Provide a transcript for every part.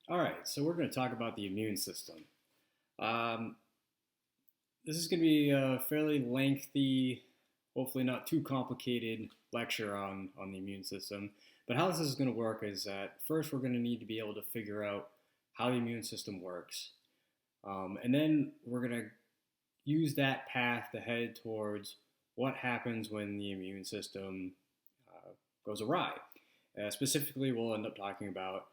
All right, so we're going to talk about the immune system. Um, this is going to be a fairly lengthy, hopefully not too complicated lecture on the immune system. But how this is going to work is that first we're going to need to be able to figure out how the immune system works. And then we're going to use that path to head towards what happens when the immune system goes awry. Specifically, we'll end up talking about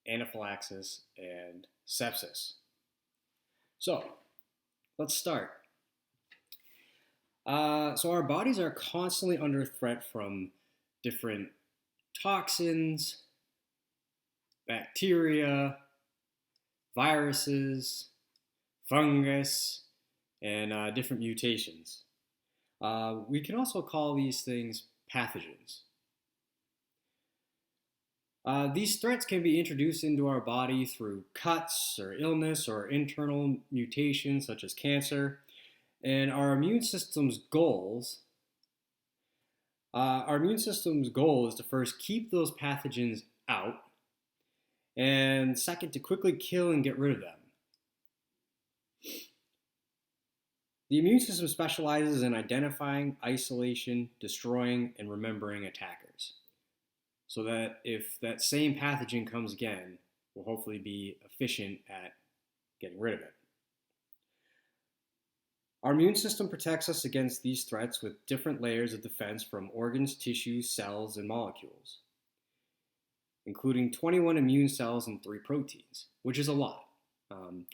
anaphylaxis and sepsis. So, let's start. So, our bodies are constantly under threat from different toxins, bacteria, viruses, fungus, and different mutations. We can also call these things pathogens. These threats can be introduced into our body through cuts or illness or internal mutations such as cancer. And our immune system's goal is to first keep those pathogens out, and second, to quickly kill and get rid of them. The immune system specializes in identifying, isolation, destroying, and remembering attackers, so that if that same pathogen comes again, we'll hopefully be efficient at getting rid of it. Our immune system protects us against these threats with different layers of defense from organs, tissues, cells, and molecules, including 21 immune cells and 3 proteins, which is a lot.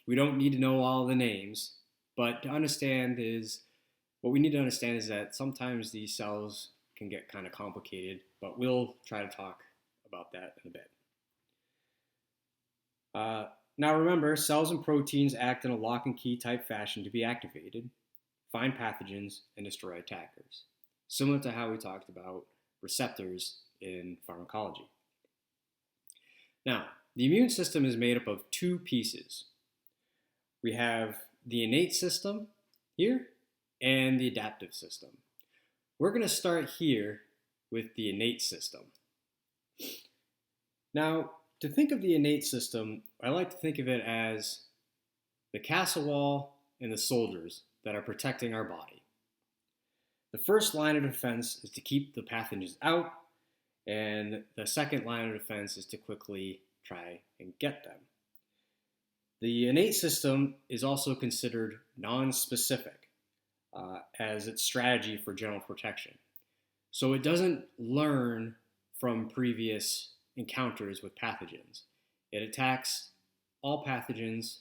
We don't need to know all the names, but what we need to understand is that sometimes these cells can get kind of complicated, but we'll try to talk about that in a bit. Now remember, cells and proteins act in a lock and key type fashion to be activated, find pathogens, and destroy attackers, similar to how we talked about receptors in pharmacology. Now, the immune system is made up of 2 pieces. We have the innate system here and the adaptive system. We're going to start here with the innate system. Now, to think of the innate system, I like to think of it as the castle wall and the soldiers that are protecting our body. The first line of defense is to keep the pathogens out, and the second line of defense is to quickly try and get them. The innate system is also considered non-specific as its strategy for general protection. So it doesn't learn from previous encounters with pathogens. It attacks all pathogens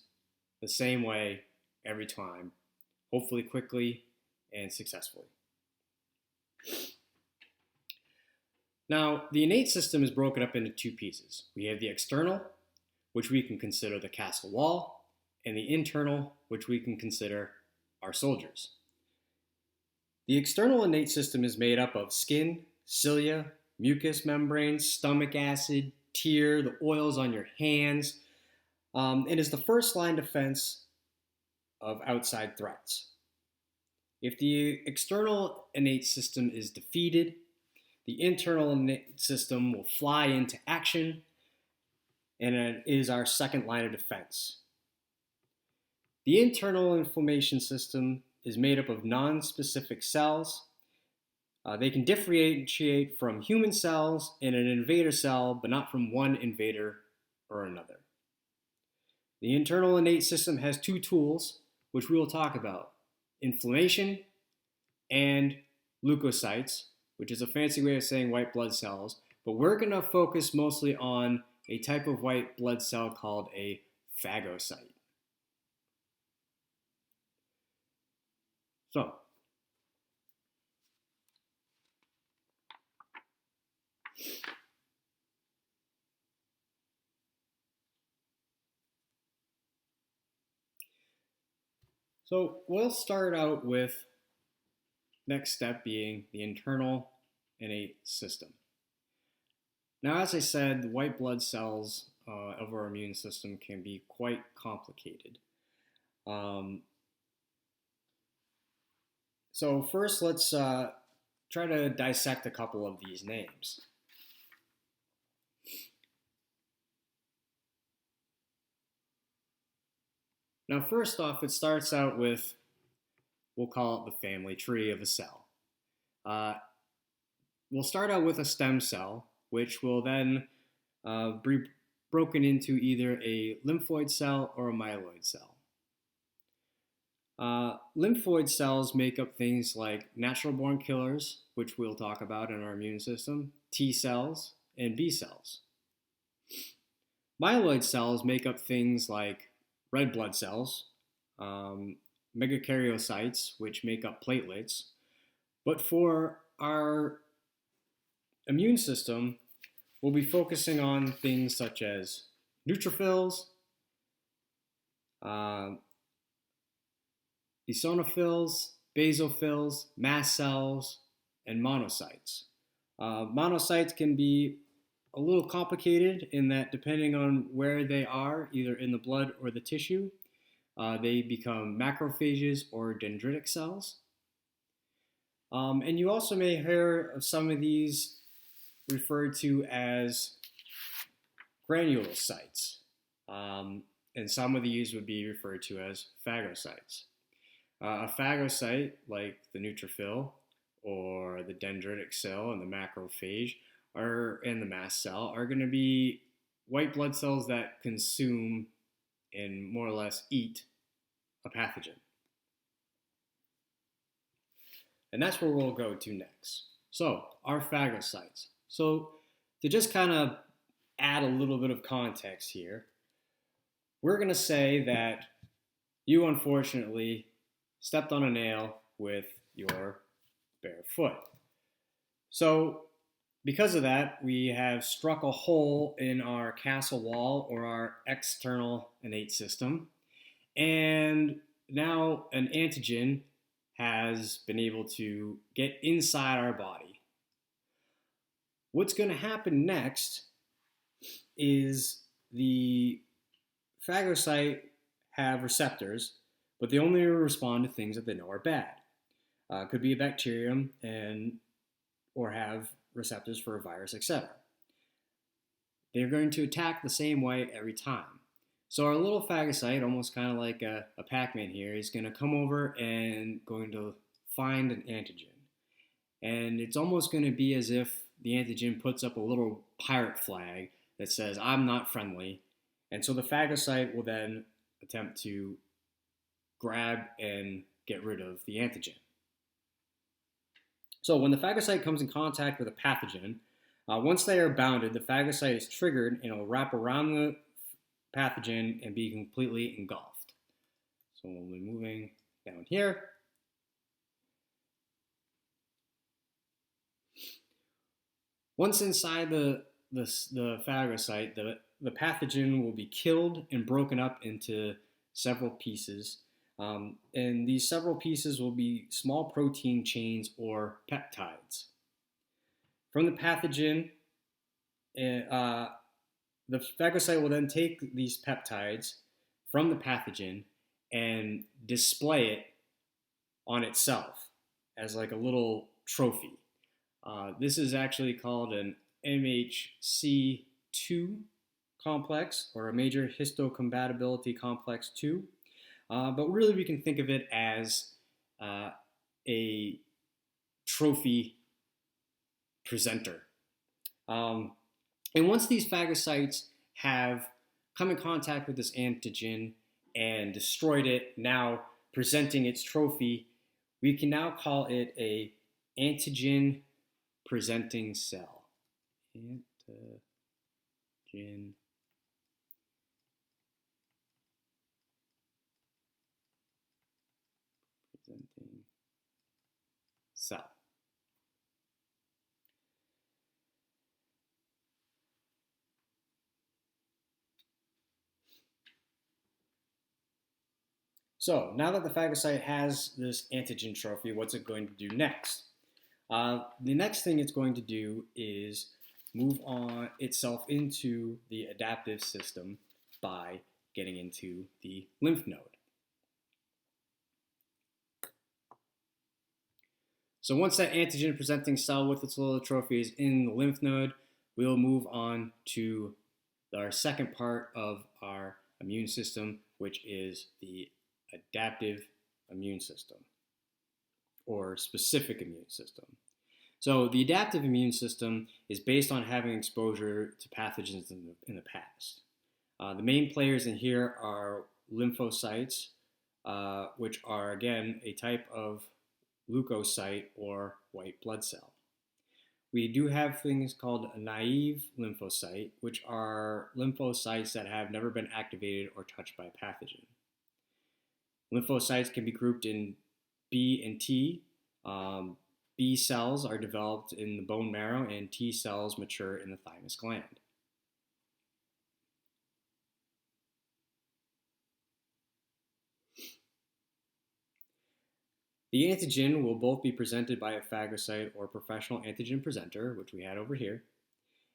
the same way every time, hopefully quickly and successfully. Now, the innate system is broken up into 2 pieces. We have the external, which we can consider the castle wall, and the internal, which we can consider our soldiers. The external innate system is made up of skin, cilia, mucous membranes, stomach acid, tear, the oils on your hands, and is the first line defense of outside threats. If the external innate system is defeated, the internal innate system will fly into action, and it is our second line of defense. The internal inflammation system is made up of non-specific cells. They can differentiate from human cells and an invader cell, but not from one invader or another. The internal innate system has 2 tools, which we will talk about: inflammation and leukocytes, which is a fancy way of saying white blood cells, but we're going to focus mostly on a type of white blood cell called a phagocyte. So we'll start out with next step being the internal innate system. Now, as I said, the white blood cells of our immune system can be quite complicated. So first, let's try to dissect a couple of these names. Now, first off, it starts out with, we'll call it the family tree of a cell. Uh, we'll start out with a stem cell, which will then be broken into either a lymphoid cell or a myeloid cell. Lymphoid cells make up things like natural-born killers, which we'll talk about in our immune system, T cells, and B cells. Myeloid cells make up things like red blood cells, megakaryocytes, which make up platelets. But for our immune system, we'll be focusing on things such as neutrophils, eosinophils, basophils, mast cells, and monocytes. Monocytes can be a little complicated in that depending on where they are, either in the blood or the tissue, they become macrophages or dendritic cells. And you also may hear of some of these referred to as granulocytes. And some of these would be referred to as phagocytes. A phagocyte, like the neutrophil or the dendritic cell and the macrophage and the mast cell, are going to be white blood cells that consume and more or less eat a pathogen. And that's where we'll go to next. So, our phagocytes. So, to just kind of add a little bit of context here, we're going to say that you unfortunately stepped on a nail with your bare foot. So, because of that, we have struck a hole in our castle wall or our external innate system, and now an antigen has been able to get inside our body. What's going to happen next is the phagocyte have receptors, but they only respond to things that they know are bad. Could be a bacterium or have receptors for a virus, etc. They're going to attack the same way every time. So our little phagocyte, almost kind of like a Pac-Man here, is going to come over and going to find an antigen. And it's almost going to be as if the antigen puts up a little pirate flag that says, I'm not friendly. And so the phagocyte will then attempt to grab and get rid of the antigen. So when the phagocyte comes in contact with a pathogen, once they are bounded, the phagocyte is triggered and it will wrap around the pathogen and be completely engulfed. So we'll be moving down here. Once inside the phagocyte, the pathogen will be killed and broken up into several pieces. And these several pieces will be small protein chains or peptides. From the pathogen, the phagocyte will then take these peptides from the pathogen and display it on itself as like a little trophy. This is actually called an MHC2 complex, or a major histocompatibility complex 2. But really we can think of it as a trophy presenter. And once these phagocytes have come in contact with this antigen and destroyed it, now presenting its trophy, we can now call it a antigen presenting cell. Antigen presenting cell. So now that the phagocyte has this antigen trophy, what's it going to do next? The next thing it's going to do is move on itself into the adaptive system by getting into the lymph node. So once that antigen presenting cell with its little trophy is in the lymph node, we'll move on to our second part of our immune system, which is the adaptive immune system or specific immune system. So the adaptive immune system is based on having exposure to pathogens in the past. The main players in here are lymphocytes, which are, again, a type of leukocyte or white blood cell. We do have things called a naive lymphocyte, which are lymphocytes that have never been activated or touched by a pathogen. Lymphocytes can be grouped in B and T. B cells are developed in the bone marrow, and T cells mature in the thymus gland. The antigen will both be presented by a phagocyte or professional antigen presenter, which we had over here,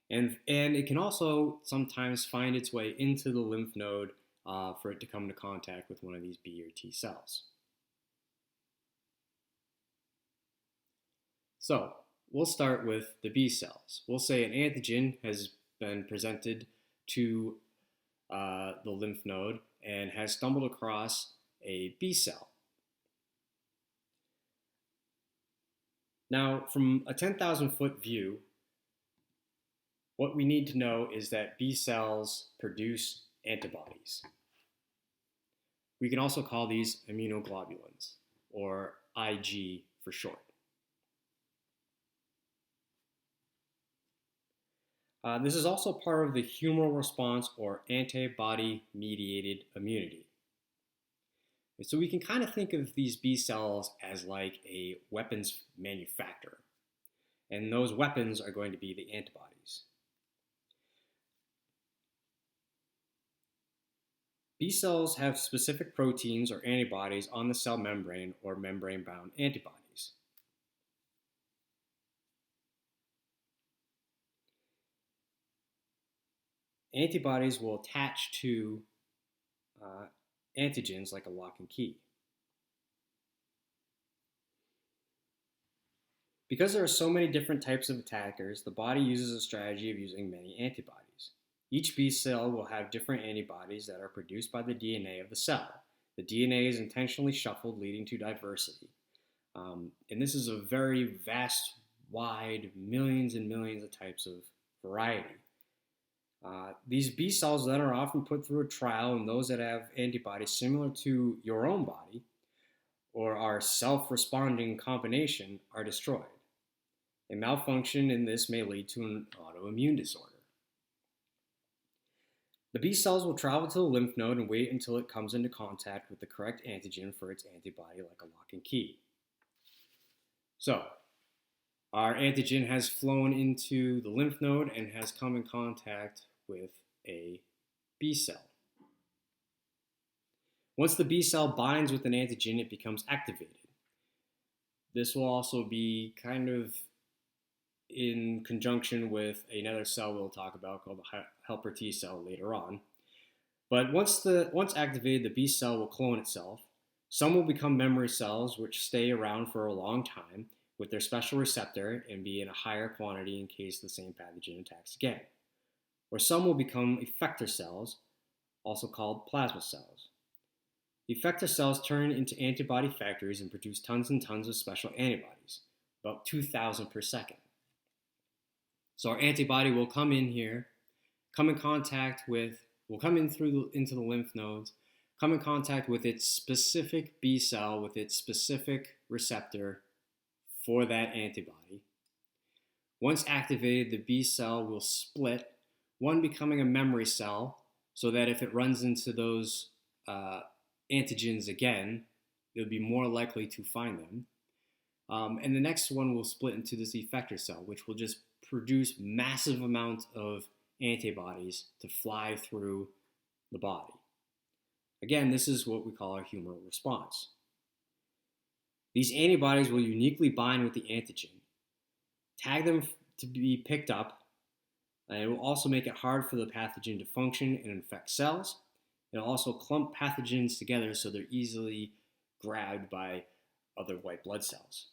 and it can also sometimes find its way into the lymph node for it to come into contact with one of these B or T cells. So we'll start with the B cells. We'll say an antigen has been presented to the lymph node and has stumbled across a B cell. Now, from a 10,000 foot view, what we need to know is that B cells produce antibodies. We can also call these immunoglobulins, or IG for short. This is also part of the humoral response or antibody-mediated immunity. And so we can kind of think of these B cells as like a weapons manufacturer. And those weapons are going to be the antibodies. B cells have specific proteins or antibodies on the cell membrane or membrane-bound antibodies. Antibodies will attach to antigens like a lock and key. Because there are so many different types of attackers, the body uses a strategy of using many antibodies. Each B cell will have different antibodies that are produced by the DNA of the cell. The DNA is intentionally shuffled, leading to diversity. And this is a very vast, wide, millions and millions of types of variety. These B cells then are often put through a trial, and those that have antibodies similar to your own body or are self-responding combination are destroyed. A malfunction in this may lead to an autoimmune disorder. The B cells will travel to the lymph node and wait until it comes into contact with the correct antigen for its antibody, like a lock and key. So, our antigen has flown into the lymph node and has come in contact with a B cell. Once the B cell binds with an antigen, it becomes activated. This will also be kind of in conjunction with another cell we'll talk about called the helper T cell later on. But once activated, the B cell will clone itself. Some will become memory cells, which stay around for a long time with their special receptor and be in a higher quantity in case the same pathogen attacks again. Or some will become effector cells, also called plasma cells. Effector cells turn into antibody factories and produce tons and tons of special antibodies, about 2,000 per second. So our antibody will come in here, come in contact with, will come in into the lymph nodes, come in contact with its specific B cell, with its specific receptor for that antibody. Once activated, the B cell will split, one becoming a memory cell, so that if it runs into those antigens again, it'll be more likely to find them. And the next one will split into this effector cell, which will just produce massive amounts of antibodies to fly through the body. Again, this is what we call our humoral response. These antibodies will uniquely bind with the antigen, tag them to be picked up, and it will also make it hard for the pathogen to function and infect cells. It'll also clump pathogens together so they're easily grabbed by other white blood cells.